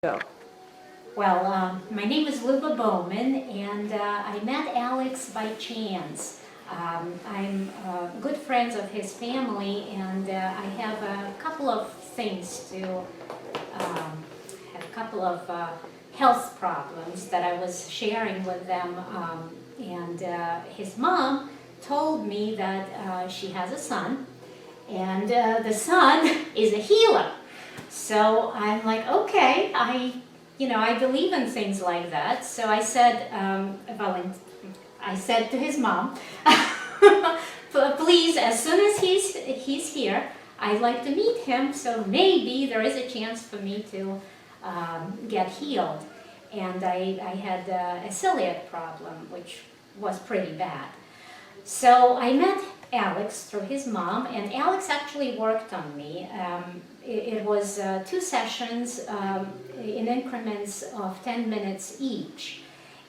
Go. Well, my name is Luba Bowman, and I met Alex by chance. I'm good friends of his family, and I have a couple of things to, have a couple of health problems that I was sharing with them, and his mom told me that she has a son, and the son is a healer. So I'm like, okay, I believe in things like that. So I said, I said to his mom, please, as soon as he's here, I'd like to meet him. So maybe there is a chance for me to get healed. And I had a celiac problem, which was pretty bad. So I met Alex through his mom, and Alex actually worked on me. It was 2 sessions in increments of 10 minutes each.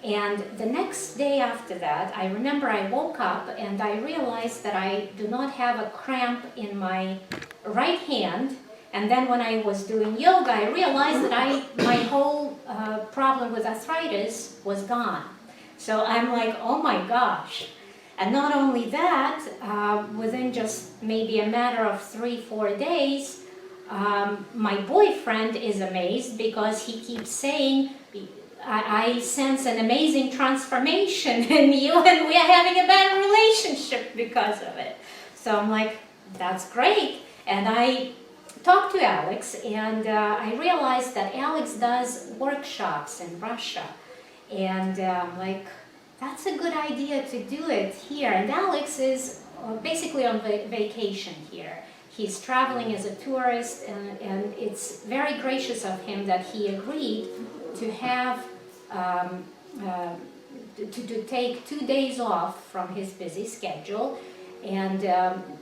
And the next day after that, I remember I woke up and I realized that I do not have a cramp in my right hand. And then when I was doing yoga, I realized that my whole problem with arthritis was gone. So I'm like, oh my gosh. And not only that, within just maybe a matter of 3-4 days, my boyfriend is amazed because he keeps saying, I sense an amazing transformation in you and we are having a better relationship because of it. So I'm like, that's great. And I talked to Alex, and I realized that Alex does workshops in Russia. And I'm like, that's a good idea to do it here. And Alex is basically on vacation here. He's traveling as a tourist, and it's very gracious of him that he agreed to have to take 2 days off from his busy schedule and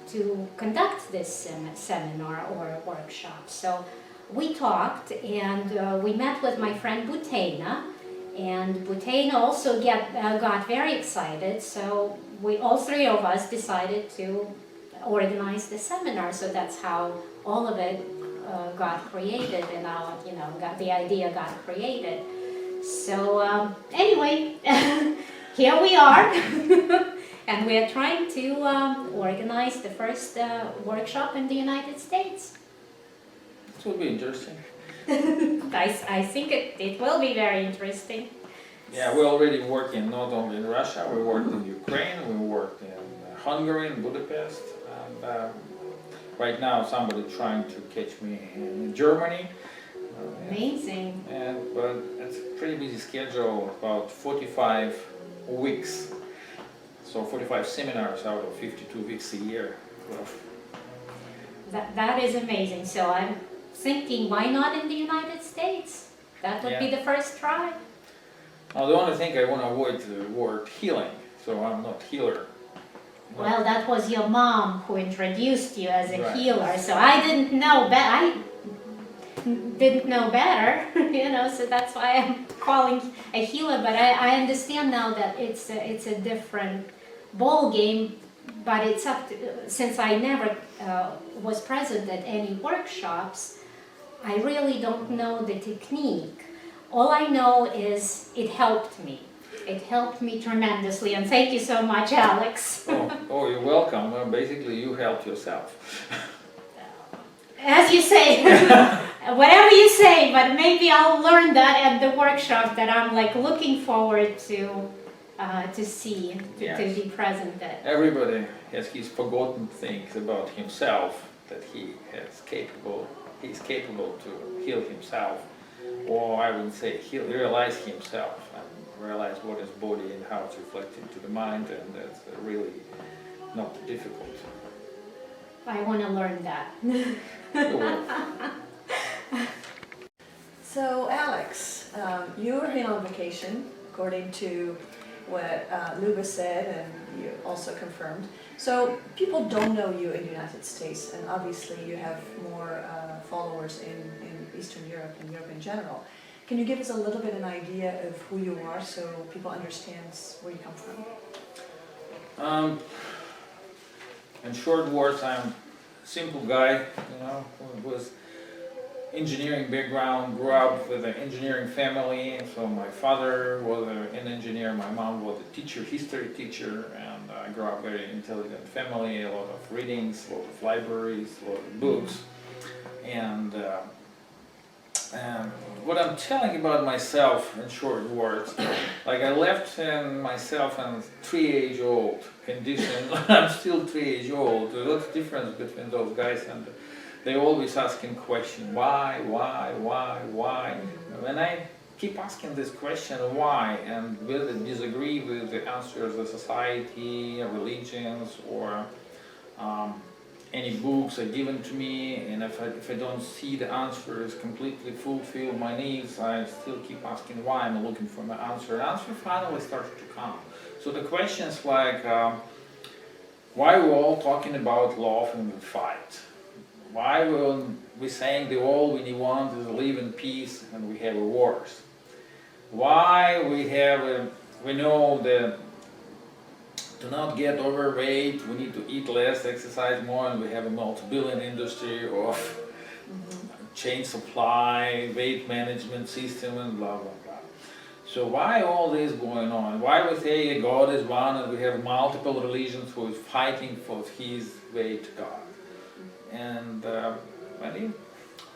to conduct this seminar or workshop. So we talked, and we met with my friend Butena. And Butena also got very excited, so all 3 of us decided to organize the seminar. So that's how all of it got created, and the idea got created. So anyway, here we are, and we are trying to organize the first workshop in the United States. This will be interesting. I think it will be very interesting. Yeah, we're already working not only in Russia, we worked in Ukraine, we worked in Hungary, in Budapest, and right now somebody trying to catch me in Germany. Amazing. But it's a pretty busy schedule, about 45 weeks. So 45 seminars out of 52 weeks a year. Well, That is amazing. So I'm thinking, why not in the United States? That would be the first try. Now the only thing I want to avoid the word healing, so I'm not healer. Well, that was your mom who introduced you as a Right. healer, so I didn't know better, so that's why I'm calling a healer. But I understand now that it's a different ball game. But it's up to, since I never was present at any workshops, I really don't know the technique. All I know is it helped me. It helped me tremendously, and thank you so much, Alex. Oh, you're welcome. Well, basically, you helped yourself. As you say, whatever you say, but maybe I'll learn that at the workshop that I'm like looking forward to see, to be present at. Everybody has his forgotten things about himself that he's capable to heal himself, or I would say realize himself and realize what is body and how it's reflected to the mind, and that's really not difficult. I want to learn that. You will. So Alex, you were here on vacation, according to what Luba said, and you also confirmed. So people don't know you in the United States, and obviously you have more followers in Eastern Europe and Europe in general. Can you give us a little bit an idea of who you are, so people understand where you come from? In short words, I'm a simple guy, who was engineering background, grew up with an engineering family. So my father was an engineer, my mom was a teacher, history teacher, and I grew up very intelligent family, a lot of readings, a lot of libraries, a lot of books. And what I'm telling about myself in short words, like I left myself in 3-age-old condition. I'm still 3-age-old. There's a lot of difference between those guys, and they always asking question, why? When I keep asking this question, why, and whether disagree with the answers of society, religions, or any books are given to me, and if I don't see the answers completely fulfill my needs, I still keep asking why. I'm looking for my answer. The answer finally started to come. So the questions like, why we're all talking about love and fight? Why we're saying that all we want is to live in peace and we have wars? Why we know that to not get overweight, we need to eat less, exercise more, and we have a multi-billion industry of chain supply, weight management system, and blah, blah, blah. So why all this going on? Why we say God is one and we have multiple religions who is fighting for his way to God? And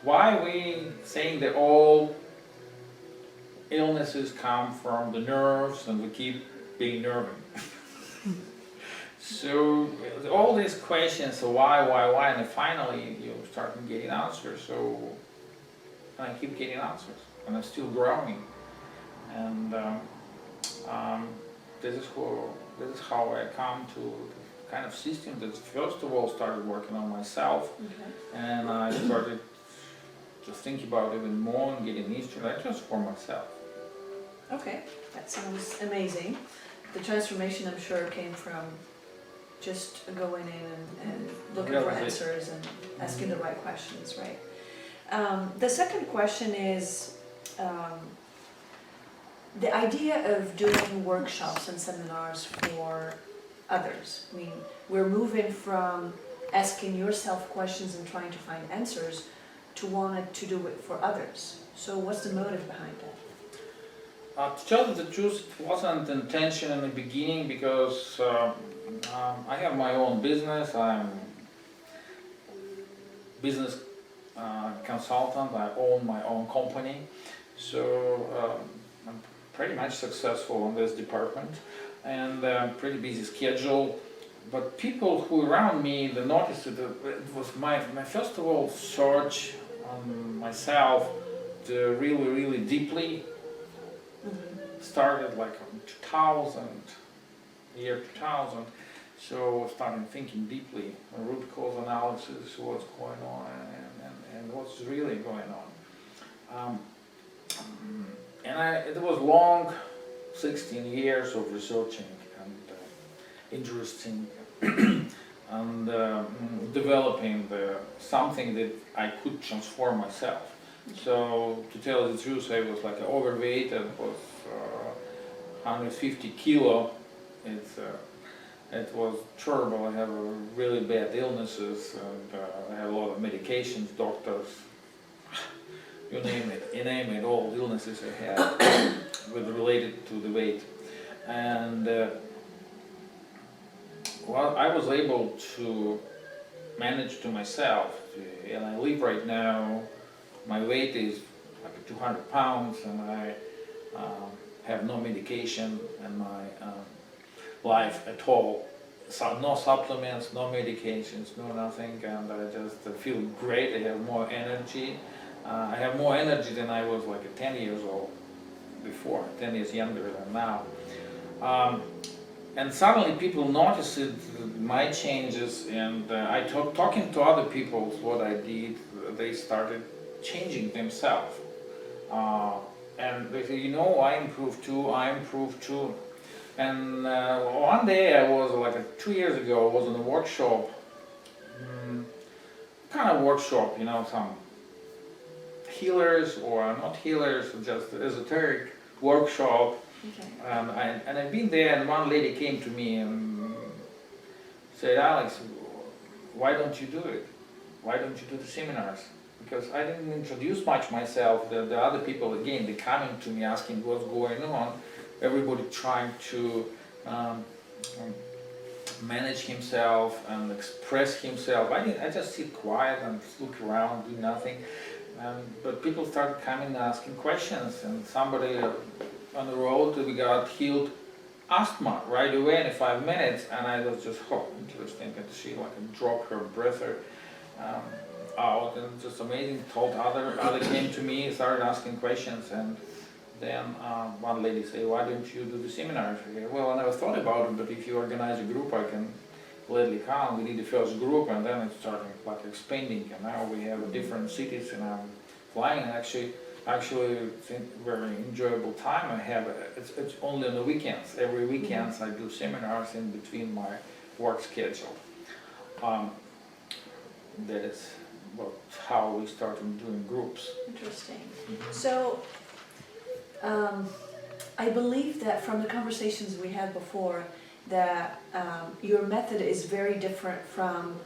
why we saying that all illnesses come from the nerves and we keep being nervous? So all these questions, so why, and then finally you start getting answers. So I keep getting answers, and I'm still growing. And this is how I come to the kind of system that first of all started working on myself, and I started to think about even more and getting instruments just for myself. Okay, that sounds amazing. The transformation, I'm sure, came from just going in and looking for answers and asking the right questions, right? The second question is the idea of doing workshops and seminars for others. I mean, we're moving from asking yourself questions and trying to find answers to wanting to do it for others. So what's the motive behind that? To tell you the truth, it wasn't the intention in the beginning, because I have my own business. I'm business consultant. I own my own company, so I'm pretty much successful in this department, and pretty busy schedule. But people who around me, they noticed that it was my first of all search on myself to really deeply. Started like in 2000, year 2000, so started thinking deeply, root cause analysis, what's going on and what's really going on. It was long 16 years of researching and interesting and developing something that I could transform myself. So to tell the truth, I was like overweight. I was 150 kilo. It was terrible. I have really bad illnesses, and I have a lot of medications, doctors, you name it, all illnesses I had related to the weight. And well, I was able to manage to myself, and I live right now. My weight is like 200 pounds, and I have no medication in my life at all. So no supplements, no medications, no nothing, and I just feel great. I have more energy. I have more energy than I was like 10 years old before, 10 years younger than now. And suddenly people noticed my changes, and talking to other people what I did, they started changing themselves, and they say, I improved too. And one day I was like 2 years ago, I was in a workshop, kind of workshop, some healers or not healers, just esoteric workshop. Okay. And I've been there, and one lady came to me and said, Alex, why don't you do it? Why don't you do the seminars? because I didn't introduce much myself. The other people, again, they coming to me asking what's going on. Everybody trying to manage himself and express himself. I just sit quiet and look around, do nothing. But people started coming and asking questions, and somebody on the road we got healed asthma right away in 5 minutes, and I was just interesting, and she like dropped her breath out, and just amazing. Told other came to me, started asking questions, and then one lady said, "Why don't you do the seminars?" Well, I never thought about it, but if you organize a group, I can gladly come. We did the first group, and then it started like expanding, and now we have different cities, and I'm flying, and actually very enjoyable time I have. It's only on the weekends. Every weekends I do seminars in between my work schedule. That is how we started doing groups. Interesting. So, I believe that from the conversations we had before, that your method is very different from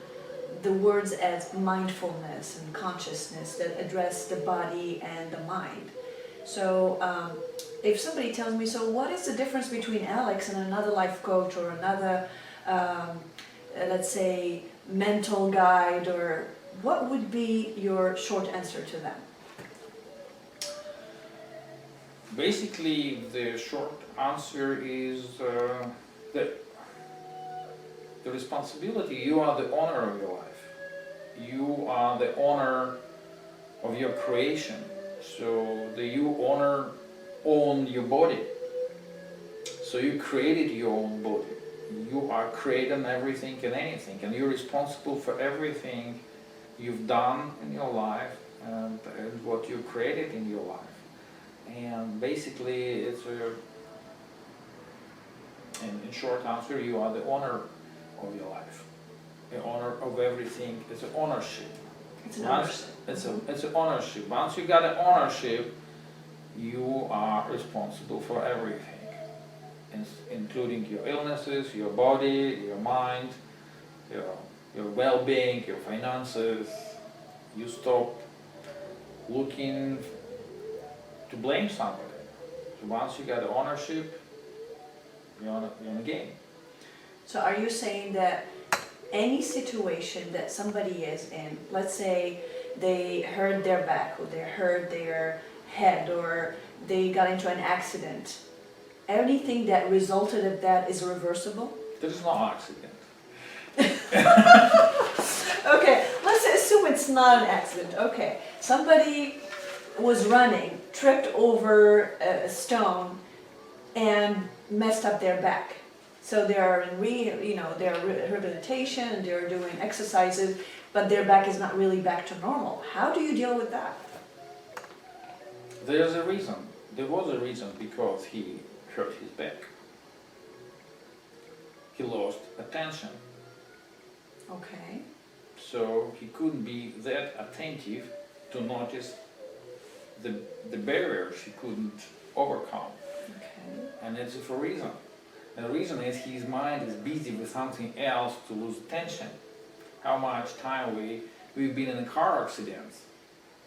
the words as mindfulness and consciousness that address the body and the mind. So if somebody tells me, so what is the difference between Alex and another life coach or another, let's say, mental guide, or what would be your short answer to them? Basically, the short answer is that the responsibility, you are the owner of your life. You are the owner of your creation. So you own your body. So you created your own body. You are creating everything and anything, and you're responsible for everything you've done in your life and what you created in your life. And basically, it's in short answer, you are the owner of your life, the owner of everything. It's an ownership. It's an ownership. It's an ownership. Once you got an ownership, you are responsible for everything, including your illnesses, your body, your mind, your well-being, your finances. You stop looking to blame somebody. So once you got the ownership, you're on the game. So are you saying that any situation that somebody is in, let's say they hurt their back, or they hurt their head, or they got into an accident, anything that resulted in that is reversible? There is no accident. Okay, let's assume it's not an accident. Okay, somebody was running, tripped over a stone, and messed up their back. So they're in rehabilitation, and they're doing exercises, but their back is not really back to normal. How do you deal with that? There's a reason. There was a reason because he hurt his back. He lost attention. Okay. So he couldn't be that attentive to notice the barriers he couldn't overcome. Okay. And it's for a reason. And the reason is his mind is busy with something else to lose attention. How much time we've been in car accidents.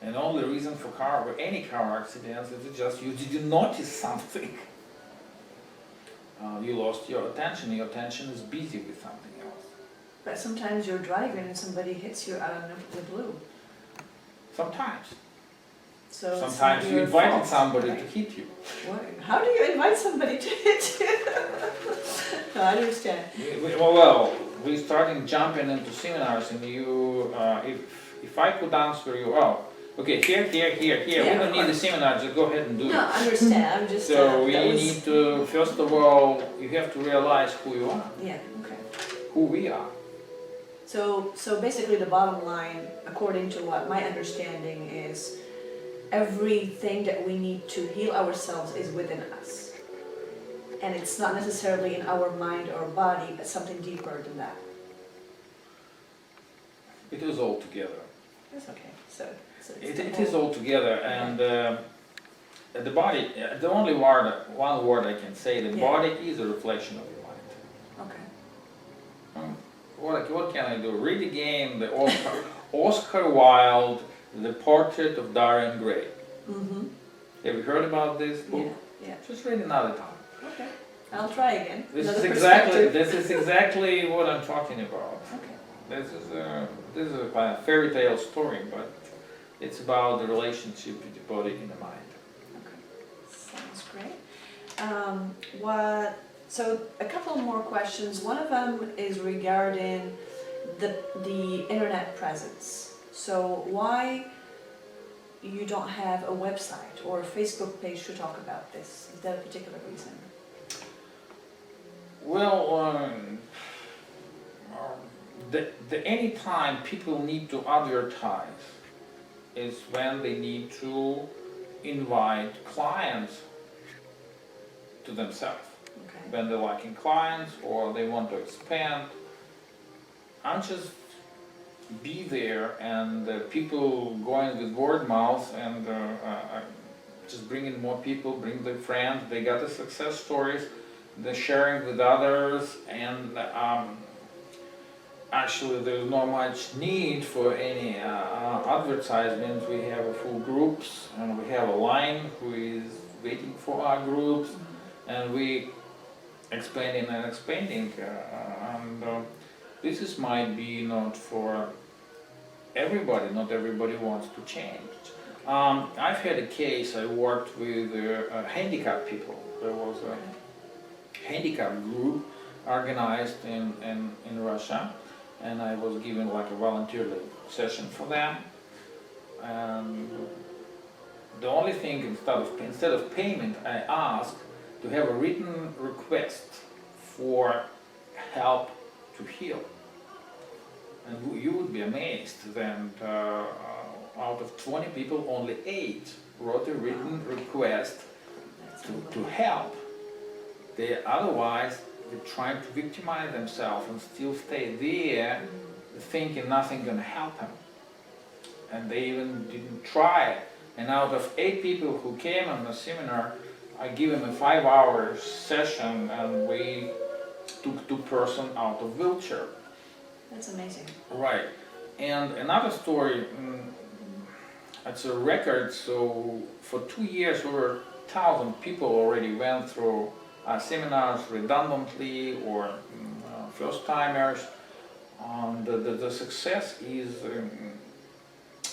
And the only reason for any car accidents is just you didn't notice something. You lost your attention is busy with something else. But sometimes you're driving and somebody hits you out of the blue. Sometimes. So Sometimes you invited somebody to hit you. What? How do you invite somebody to hit you? No, I understand. Well, we started jumping into seminars, and you, if I could answer you, okay, here. Yeah, we don't need the seminar, just go ahead and do it. No, I understand. I'm just. So we need to, first of all, you have to realize who you are. Yeah. Okay. Who we are. So basically, the bottom line, according to what my understanding is, everything that we need to heal ourselves is within us. And it's not necessarily in our mind or body, but something deeper than that. It is all together. That's okay. So It is all together, and the body, the only one word I can say, the body is a reflection of your mind. Okay. What can I do? Read again the Oscar Wilde The Portrait of Dorian Gray. Mm-hmm. Have you heard about this book? Yeah. Just read another time. Okay. I'll try again. This Another is exactly what I'm talking about. Okay. This is a fairy tale story, but it's about the relationship with the body and the mind. Okay. Sounds great. So a couple more questions. One of them is regarding the internet presence. So why you don't have a website or a Facebook page to talk about this? Is there a particular reason? Well, the any time people need to advertise is when they need to invite clients to themselves. Okay. When they're lacking clients or they want to expand. I'm just be there and people going with word of mouth and just bringing more people, bring their friends, they got the success stories, they're sharing with others, and actually there's not much need for any advertisement. We have a full groups and we have a line who is waiting for our groups, and we expanding and expanding, this might be not for everybody. Not everybody wants to change. I've had a case. I worked with handicapped people. There was a handicap group organized in Russia, and I was given like a volunteer session for them. And the only thing instead of payment, I asked to have a written request for help to heal. And you would be amazed that out of 20 people, only 8 wrote a written request to help. They otherwise they're trying to victimize themselves and still stay there, thinking nothing gonna help them. And they even didn't try. And out of 8 people who came on the seminar, I give them a 5-hour session, and we took 2 persons out of wheelchair. That's amazing. Right. And another story, it's a record, so for 2 years over 1,000 people already went through seminars redundantly or first-timers. The success is,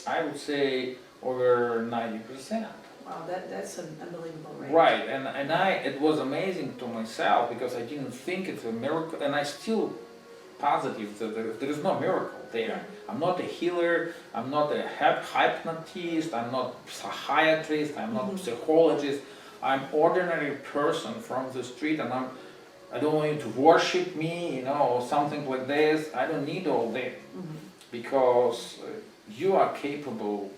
I would say, over 90%. Wow, that's an unbelievable rate. Right, and it was amazing to myself because I didn't think it's a miracle, and I still positive that there is no miracle there. I'm not a healer, I'm not a hypnotist, I'm not a psychiatrist, I'm not a psychologist. I'm ordinary person from the street, and I don't want you to worship me, or something like this. I don't need all that because you are capable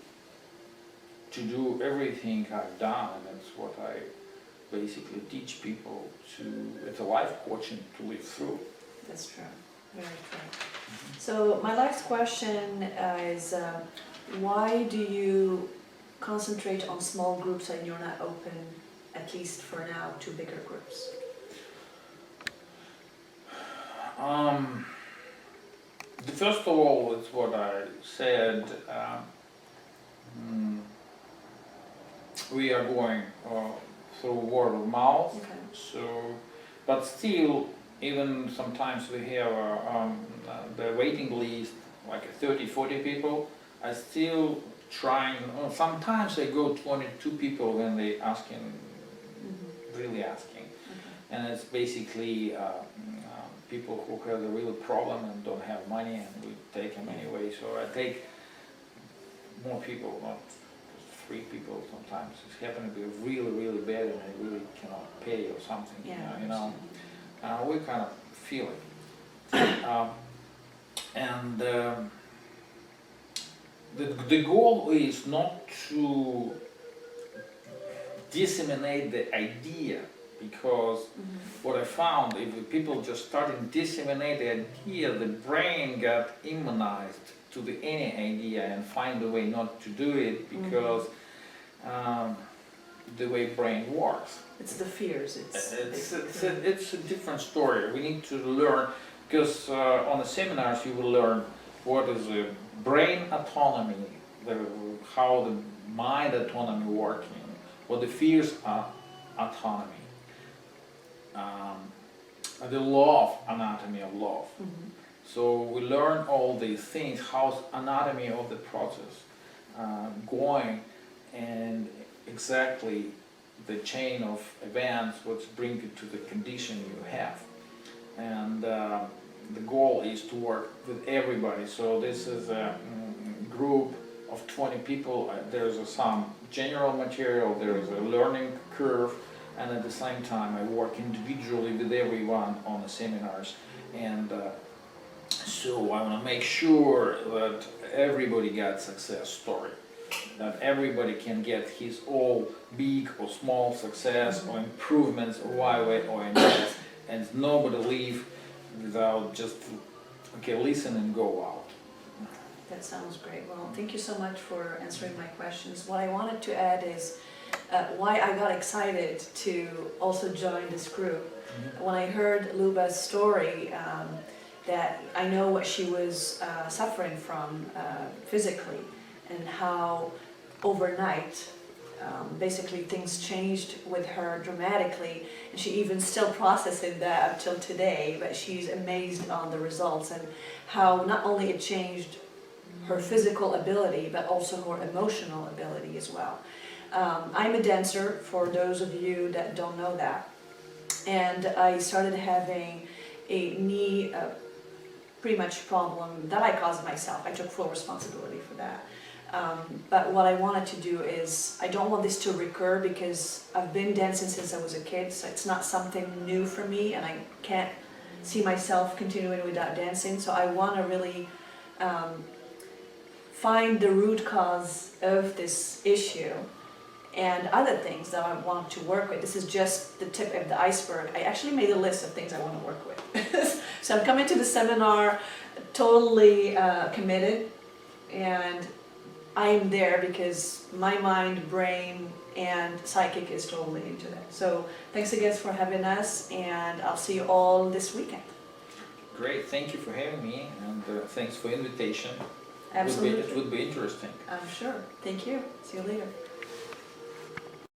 to do everything I've done, and that's what I basically teach people to. It's a life coaching to live through. That's true. Very true. So my last question is, why do you concentrate on small groups and you're not open, at least for now, to bigger groups? First of all, it's what I said. We are going through word of mouth. Okay. So, but still. Even sometimes we have the waiting list, like 30-40 people. I still trying. Sometimes I go 22 people when they asking, really asking, and it's basically people who have a real problem and don't have money, and we take them anyway. So I take more people, not just 3 people. Sometimes it's happening to be really, really bad, and I really cannot pay or something. We kind of feel it. And the goal is not to disseminate the idea, because what I found, if people just started disseminate the idea, the brain got immunized to any idea and find a way not to do it, because the way brain works. It's the fears. It's a different story. We need to learn, because on the seminars you will learn what is brain autonomy, how the mind autonomy working, what the fears are autonomy, the love, anatomy of love. So we learn all these things, how's anatomy of the process going, and exactly the chain of events what's bring you to the condition you have. And the goal is to work with everybody. So this is a group of 20 people. There's some general material, there's a learning curve, and at the same time I work individually with everyone on the seminars. And so I want to make sure that everybody gets success story, that everybody can get his all big or small success or improvements or why or invest, and nobody leave without just listen and go out. That sounds great. Well, thank you so much for answering my questions. What I wanted to add is why I got excited to also join this group. When I heard Luba's story, that I know what she was suffering from physically, and how overnight basically things changed with her dramatically, and she even still processing that up till today, but she's amazed on the results and how not only it changed her physical ability but also her emotional ability as well. I'm a dancer, for those of you that don't know that, and I started having a knee pretty much problem that I caused myself. I took full responsibility for that. But what I wanted to do is, I don't want this to recur because I've been dancing since I was a kid, so it's not something new for me, and I can't see myself continuing without dancing. So I want to really find the root cause of this issue and other things that I want to work with. This is just the tip of the iceberg. I actually made a list of things I want to work with. So I'm coming to the seminar totally committed, and I'm there because my mind, brain, and psychic is totally into that. So thanks again for having us, and I'll see you all this weekend. Great, thank you for having me, and thanks for the invitation. Absolutely. It would be interesting. I'm sure. Thank you. See you later.